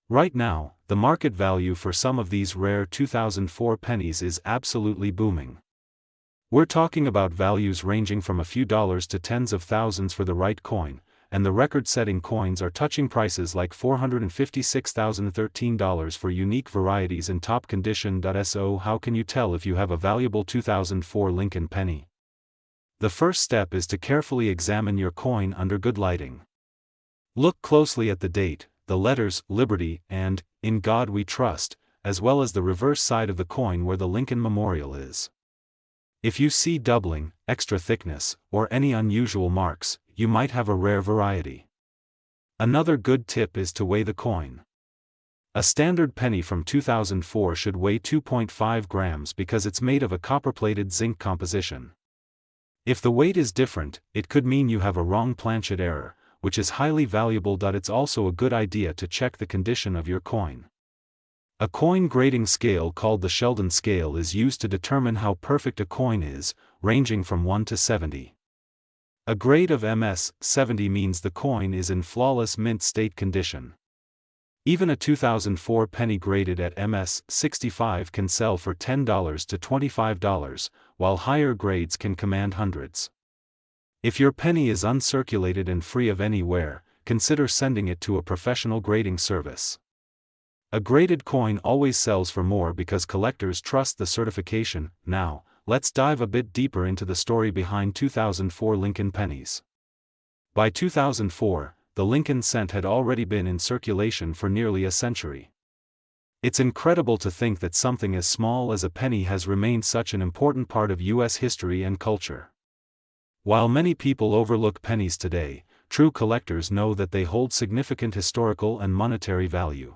Right now, the market value for some of these rare 2004 pennies is absolutely booming. We're talking about values ranging from a few dollars to tens of thousands for the right coin, and the record-setting coins are touching prices like $456,013 for unique varieties in top condition. So how can you tell if you have a valuable 2004 Lincoln penny? The first step is to carefully examine your coin under good lighting. Look closely at the date, the letters Liberty and In God We Trust, as well as the reverse side of the coin where the Lincoln Memorial is. If you see doubling, extra thickness, or any unusual marks, you might have a rare variety. Another good tip is to weigh the coin. A standard penny from 2004 should weigh 2.5 grams because it's made of a copper-plated zinc composition. If the weight is different, it could mean you have a wrong planchet error, which is highly valuable. It's also a good idea to check the condition of your coin. A coin grading scale called the Sheldon scale is used to determine how perfect a coin is, ranging from 1 to 70. A grade of MS 70 means the coin is in flawless mint state condition. Even a 2004 penny graded at MS 65 can sell for $10 to $25, while higher grades can command hundreds. If your penny is uncirculated and free of any wear, consider sending it to a professional grading service. A graded coin always sells for more because collectors trust the certification. Now, let's dive a bit deeper into the story behind 2004 Lincoln pennies. By 2004, the Lincoln cent had already been in circulation for nearly a century. It's incredible to think that something as small as a penny has remained such an important part of U.S. history and culture. While many people overlook pennies today, true collectors know that they hold significant historical and monetary value.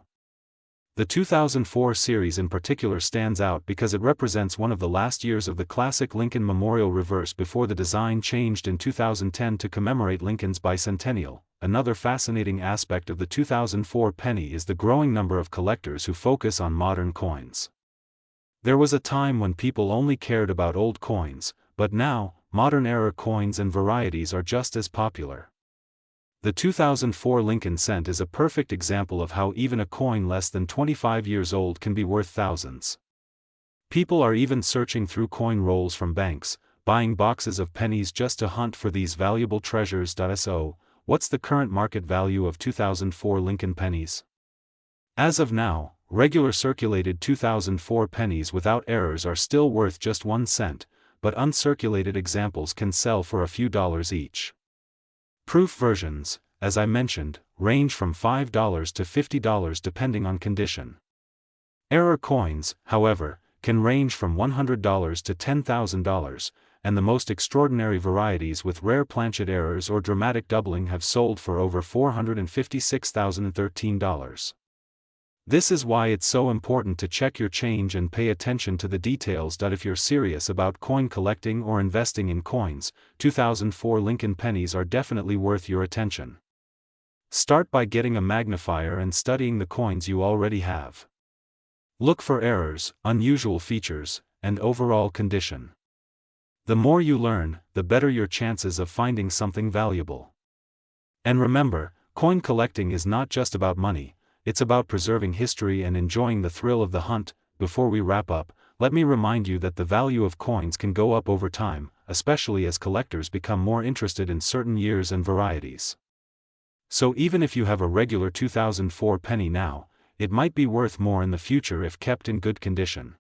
The 2004 series in particular stands out because it represents one of the last years of the classic Lincoln Memorial reverse before the design changed in 2010 to commemorate Lincoln's bicentennial. Another fascinating aspect of the 2004 penny is the growing number of collectors who focus on modern coins. There was a time when people only cared about old coins, but now, modern-era coins and varieties are just as popular. The 2004 Lincoln cent is a perfect example of how even a coin less than 25 years old can be worth thousands. People are even searching through coin rolls from banks, buying boxes of pennies just to hunt for these valuable treasures. So, what's the current market value of 2004 Lincoln pennies? As of now, regular circulated 2004 pennies without errors are still worth just 1 cent, but uncirculated examples can sell for a few dollars each. Proof versions, as I mentioned, range from $5 to $50 depending on condition. Error coins, however, can range from $100 to $10,000, and the most extraordinary varieties with rare planchet errors or dramatic doubling have sold for over $456,013. This is why it's so important to check your change and pay attention to the details. If you're serious about coin collecting or investing in coins, 2004 Lincoln pennies are definitely worth your attention. Start by getting a magnifier and studying the coins you already have. Look for errors, unusual features, and overall condition. The more you learn, the better your chances of finding something valuable. And remember, coin collecting is not just about money, it's about preserving history and enjoying the thrill of the hunt. Before we wrap up, let me remind you that the value of coins can go up over time, especially as collectors become more interested in certain years and varieties. So even if you have a regular 2004 penny now, it might be worth more in the future if kept in good condition.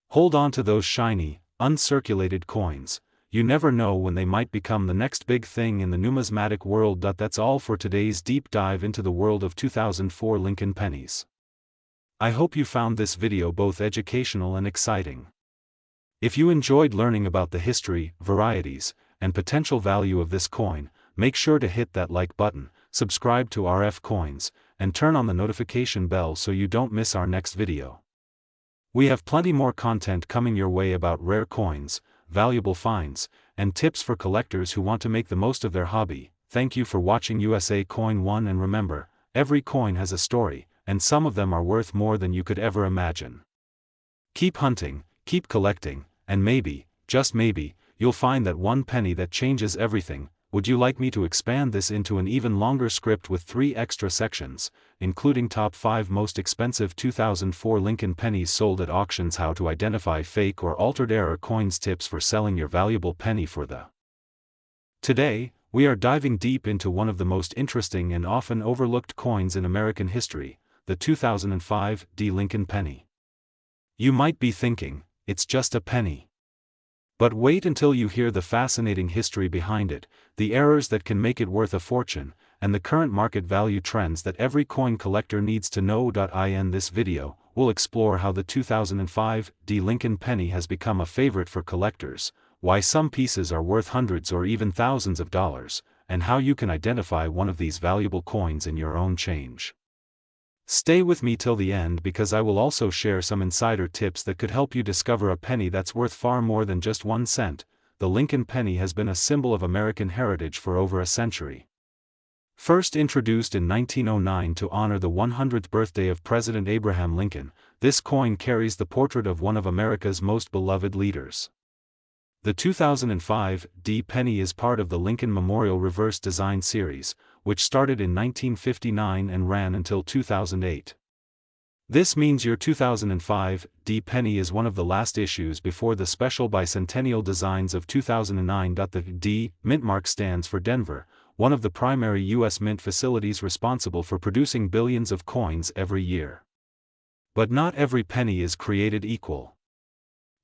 Hold on to those shiny, uncirculated coins. You never know when they might become the next big thing in the numismatic world. That's all for today's deep dive into the world of 2004 Lincoln pennies. I hope you found this video both educational and exciting. If you enjoyed learning about the history, varieties, and potential value of this coin, make sure to hit that like button, subscribe to RF Coins, and turn on the notification bell so you don't miss our next video. We have plenty more content coming your way about rare coins, valuable finds, and tips for collectors who want to make the most of their hobby. Thank you for watching USA Coin 1, and remember, every coin has a story, and some of them are worth more than you could ever imagine. Keep hunting, keep collecting, and maybe, just maybe, you'll find that one penny that changes everything. Would you like me to expand this into an even longer script with 3 extra sections, including top 5 most expensive 2004 Lincoln pennies sold at auctions, how to identify fake or altered error coins, tips for selling your valuable penny for the... Today, we are diving deep into one of the most interesting and often overlooked coins in American history, the 2005 Lincoln penny. You might be thinking, it's just a penny. But wait until you hear the fascinating history behind it, the errors that can make it worth a fortune, and the current market value trends that every coin collector needs to know. In this video, we'll explore how the 2005 Lincoln penny has become a favorite for collectors, why some pieces are worth hundreds or even thousands of dollars, and how you can identify one of these valuable coins in your own change. Stay with me till the end, because I will also share some insider tips that could help you discover a penny that's worth far more than just 1 cent. The Lincoln penny has been a symbol of American heritage for over a century. First introduced in 1909 to honor the 100th birthday of President Abraham Lincoln, this coin carries the portrait of one of America's most beloved leaders. The 2005 penny is part of the Lincoln Memorial Reverse Design Series, which started in 1959 and ran until 2008. This means your 2005 penny is one of the last issues before the special bicentennial designs of 2009. The mint mark stands for Denver, one of the primary U.S. mint facilities responsible for producing billions of coins every year. But not every penny is created equal.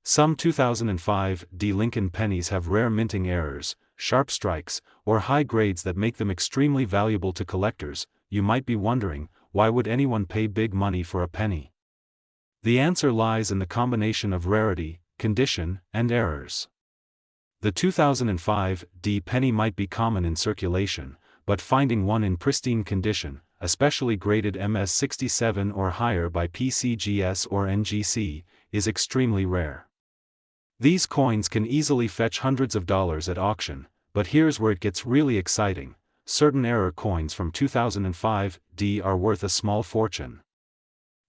Some 2005 Lincoln pennies have rare minting errors, sharp strikes, or high grades that make them extremely valuable to collectors. You might be wondering, why would anyone pay big money for a penny? The answer lies in the combination of rarity, condition, and errors. The 2005 penny might be common in circulation, but finding one in pristine condition, especially graded MS67 or higher by PCGS or NGC, is extremely rare. These coins can easily fetch hundreds of dollars at auction, but here's where it gets really exciting. Certain error coins from 2005 are worth a small fortune.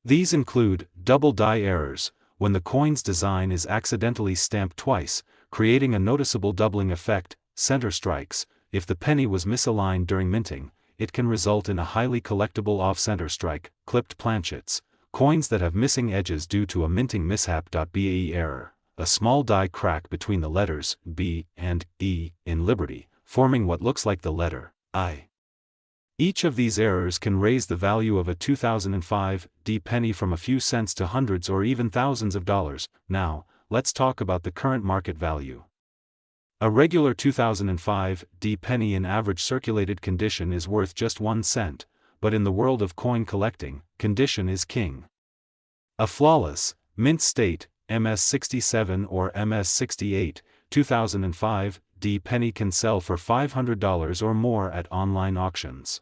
These include double die errors, when the coin's design is accidentally stamped twice, creating a noticeable doubling effect, center strikes. If the penny was misaligned during minting, it can result in a highly collectible off-center strike, clipped planchets, coins that have missing edges due to a minting mishap. BAE error, a small die crack between the letters B and E in Liberty, forming what looks like the letter I. Each of these errors can raise the value of a 2005 penny from a few cents to hundreds or even thousands of dollars. Now, let's talk about the current market value. A regular 2005 penny in average circulated condition is worth just 1 cent, but in the world of coin collecting, condition is king. A flawless, mint state, MS67 or MS68, 2005 penny can sell for $500 or more at online auctions.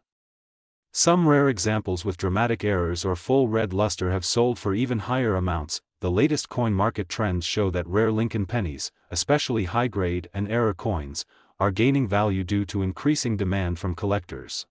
Some rare examples with dramatic errors or full red luster have sold for even higher amounts. The latest coin market trends show that rare Lincoln pennies, especially high-grade and error coins, are gaining value due to increasing demand from collectors.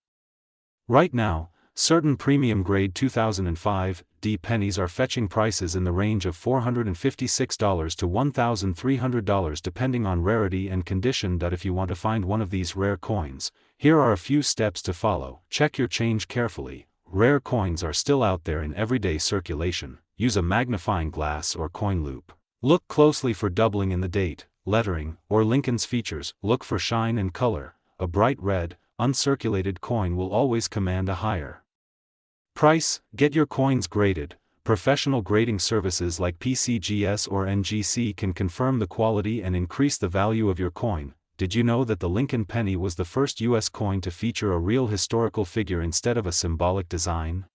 Right now, certain premium-grade 2005 D pennies are fetching prices in the range of $456 to $1,300 depending on rarity and condition. If you want to find one of these rare coins, here are a few steps to follow. Check your change carefully. Rare coins are still out there in everyday circulation. Use a magnifying glass or coin loupe. Look closely for doubling in the date, lettering, or Lincoln's features. Look for shine and color. A bright red, uncirculated coin will always command a higher price. Get your coins graded. Professional grading services like PCGS or NGC can confirm the quality and increase the value of your coin. Did you know that the Lincoln penny was the first U.S. coin to feature a real historical figure instead of a symbolic design?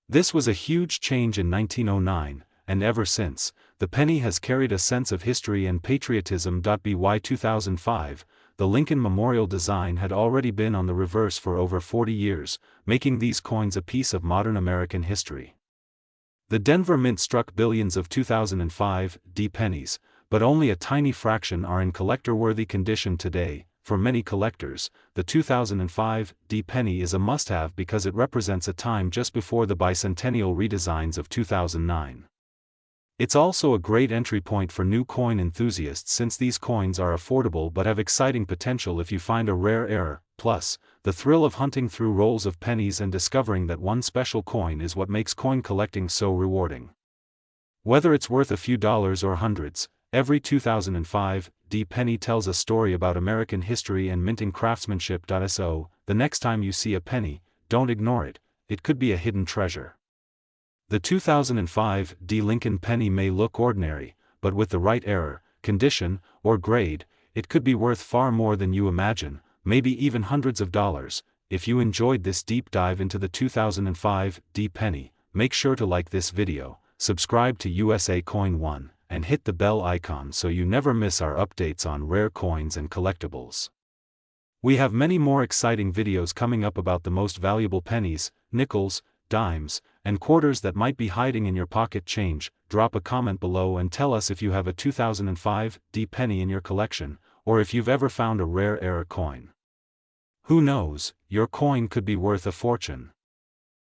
This was a huge change in 1909, and ever since, the penny has carried a sense of history and patriotism. By 2005, the Lincoln Memorial design had already been on the reverse for over 40 years, making these coins a piece of modern American history. The Denver Mint struck billions of 2005 D pennies, but only a tiny fraction are in collector-worthy condition today. For many collectors, the 2005 D penny is a must-have because it represents a time just before the bicentennial redesigns of 2009. It's also a great entry point for new coin enthusiasts since these coins are affordable but have exciting potential if you find a rare error. Plus, the thrill of hunting through rolls of pennies and discovering that one special coin is what makes coin collecting so rewarding. Whether it's worth a few dollars or hundreds, every 2005 D penny tells a story about American history and minting craftsmanship. So, the next time you see a penny, don't ignore it. It could be a hidden treasure. The 2005 D Lincoln penny may look ordinary, but with the right error, condition, or grade, it could be worth far more than you imagine, maybe even hundreds of dollars. If you enjoyed this deep dive into the 2005 D penny, make sure to like this video, subscribe to USA Coin 1, and hit the bell icon so you never miss our updates on rare coins and collectibles. We have many more exciting videos coming up about the most valuable pennies, nickels, dimes, and quarters that might be hiding in your pocket change. Drop a comment below and tell us if you have a 2005 D penny in your collection, or if you've ever found a rare error coin. Who knows, your coin could be worth a fortune.